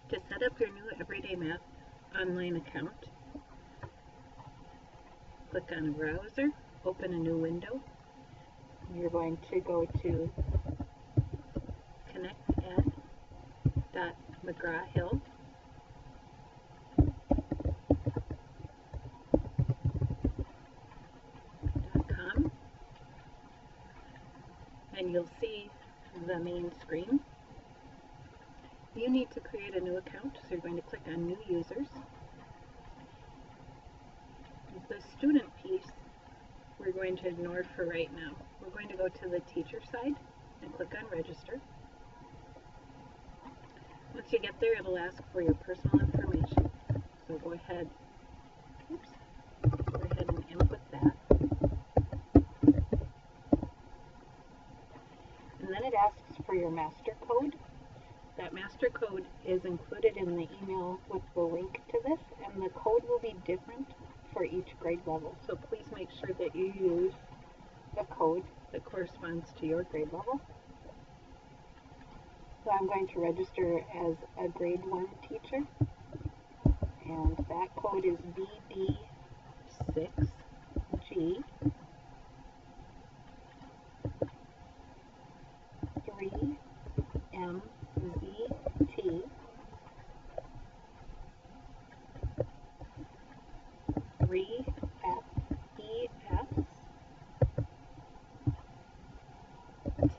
To set up your new Everyday Math online account, click on Browser, open a new window. You're going to go to connected@mcgrawhill.com, and you'll see the main screen. You need to create a new account, so you're going to click on New Users. The student piece we're going to ignore for right now. We're going to go to the teacher side and click on Register. Once you get there, it'll ask for your personal information. So go ahead and input that. And then it asks for your master code. That master code is included in the email with the link to this, and the code will be different for each grade level. So please make sure that you use the code that corresponds to your grade level. So I'm going to register as a grade 1 teacher, and that code is BD6G 3MZT 3FES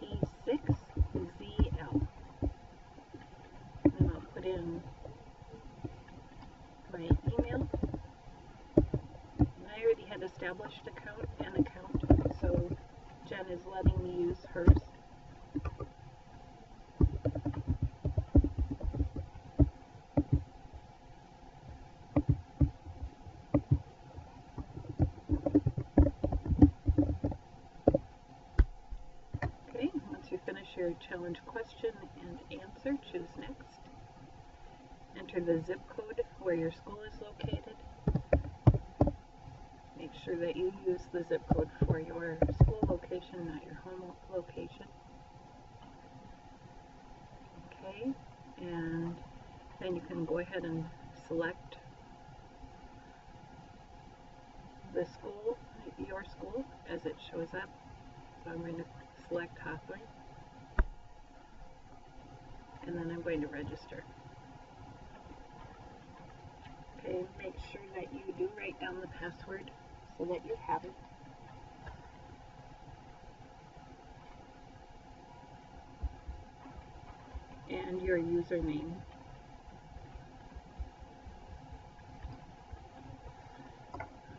T6ZL. And I'll put in my email. And I already had established an account, so Jen is letting me use hers. Finish your challenge question and answer. Choose Next. Enter the zip code where your school is located. Make sure that you use the zip code for your school location, not your home location. Okay, and then you can go ahead and select the school, your school, as it shows up. So I'm going to select Hawthorne. And then I'm going to register. Okay, make sure that you do write down the password so that you have it. And your username.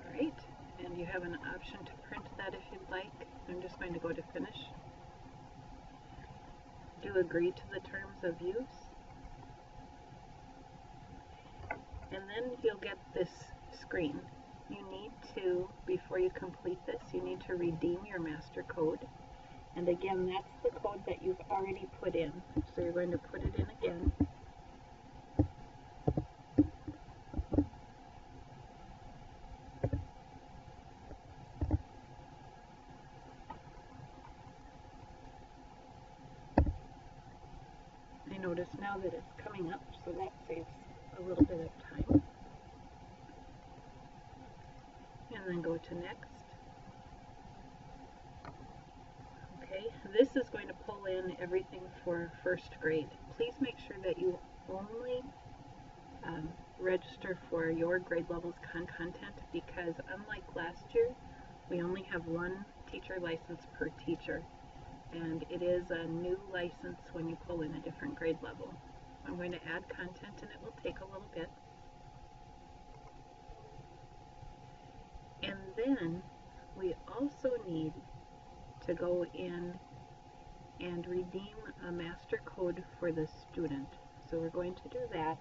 Alright, and you have an option to print that if you'd like. I'm just going to go to Finish. Do agree to the terms of use, and then you'll get this screen. You need to, before you complete this, you need to redeem your master code, and again, that's the code that you've already put in, so you're going to put it in again. Notice now that it's coming up, so that saves a little bit of time. And then go to Next. Okay, this is going to pull in everything for first grade. Please make sure that you only register for your grade level's content, because unlike last year, we only have one teacher license per teacher. And it is a new license when you pull in a different grade level. I'm going to add content, and it will take a little bit. And then we also need to go in and redeem a master code for the student. So we're going to do that,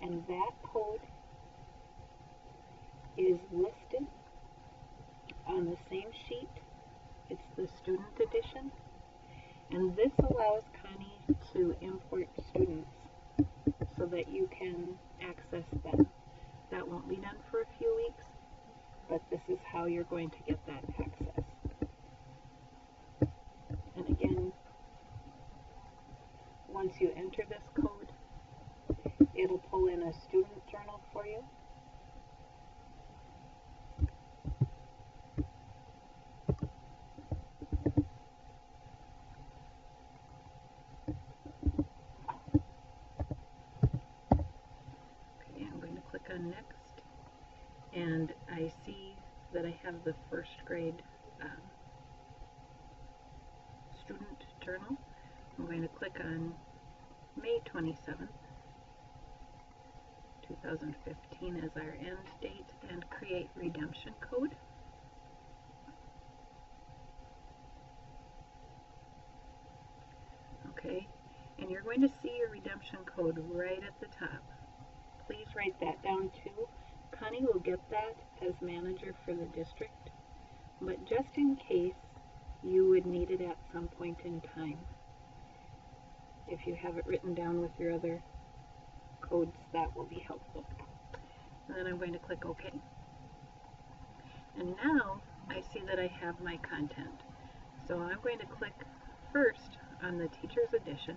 and that code is listed on the same sheet. It's the student edition, and this allows Connie to import students so that you can access them. That won't be done for a few weeks, but this is how you're going to get that access. And again, once you enter this code, it'll pull in a student journal for you. Okay, I'm going to click on next, and I see that I have the first grade student journal. I'm going to click on May 27th, 2015 as our end date and create redemption code. Okay, and you're going to see your redemption code right at the top. Please write that down too. Connie will get that as manager for the district, but just in case you would need it at some point in time, if you have it written down with your other codes, that will be helpful. And then I'm going to click OK. And now I see that I have my content. So I'm going to click first on the Teacher's Edition.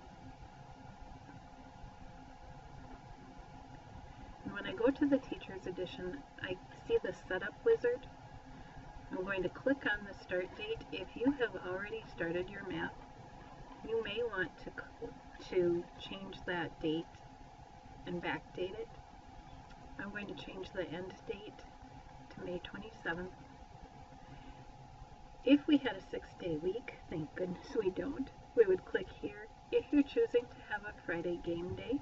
And when I go to the Teacher's Edition, I see the Setup Wizard. I'm going to click on the Start Date. If you have already started your math, you may want to change that date and backdate it. I'm going to change the end date to May 27th. If we had a 6-day week, thank goodness we don't, we would click here. If you're choosing to have a Friday game day,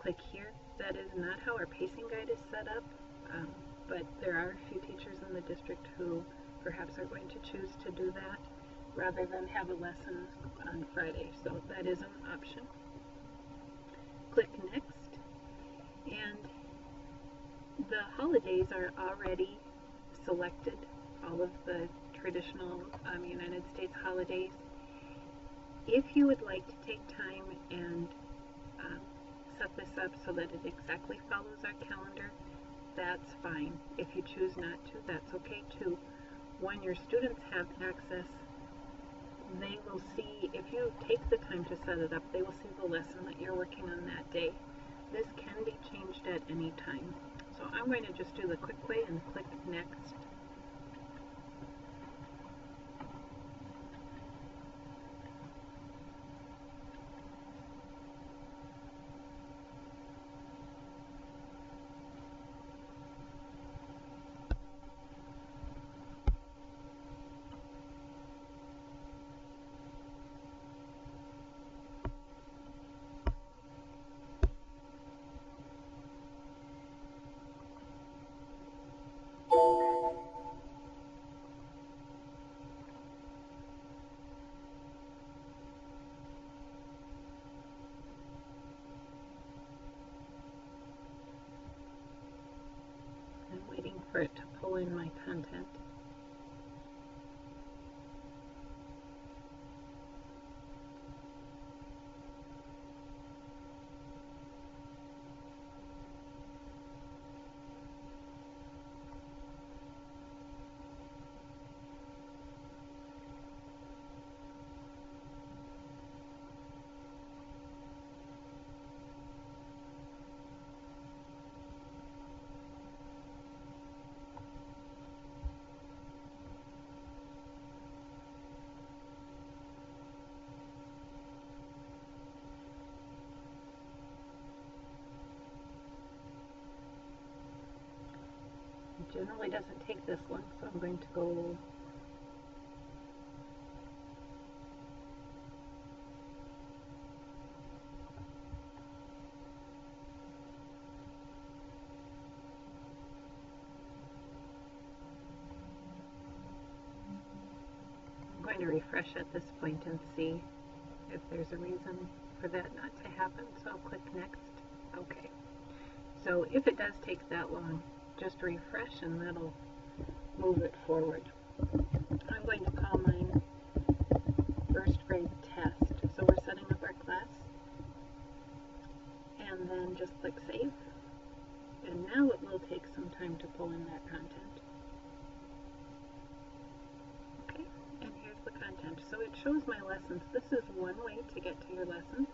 click here. That is not how our pacing guide is set up, but there are a few teachers in the district who perhaps are going to choose to do that rather than have a lesson on Friday, so that is an option. Click Next, and the holidays are already selected, all of the traditional United States holidays. If you would like to take time and set this up so that it exactly follows our calendar, that's fine. If you choose not to, that's okay too. When your students have access, they will see, if you take the time to set it up, they will see the lesson that you're working on that day. This can be changed at any time. So I'm going to just do the quick way and click Next. I'm waiting for it to pull in my content. It generally doesn't take this long, so I'm going to go to refresh at this point and see if there's a reason for that not to happen. So I'll click Next. Okay. So if it does take that long, just refresh and that'll move it forward. I'm going to call mine first grade test. So we're setting up our class, and then just click Save. And now it will take some time to pull in that content. Okay, and here's the content. So it shows my lessons. This is one way to get to your lessons.